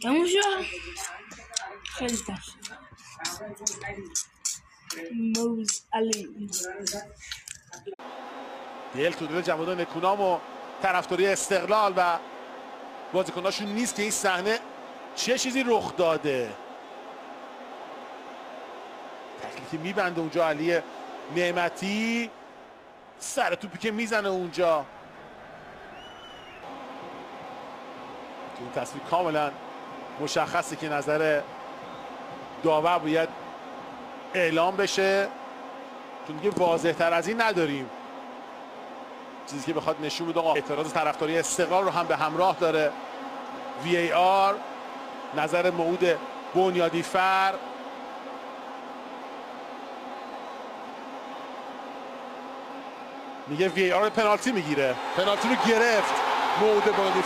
تموم شد. خیلی تشکر. موز علی دل تو دل جوادان نکونام و طرفداری استقلال و بازیکناشون نیست که این صحنه چه چیزی رخ داده. تکلیکی میبنده اونجا علی نعمتی، سر توپی که میزنه اونجا. این تصویر کاملا مشخصه که نظر داور باید اعلام بشه، چون دیگه واضح تر از این نداریم چیزی که بخواد نشون بده. اعتراض طرفداری استقلال رو هم به همراه داره. VAR، نظر موعود بنیادی فر. میگه VAR پنالتی میگیره، پنالتی رو گرفت موعود بنیادی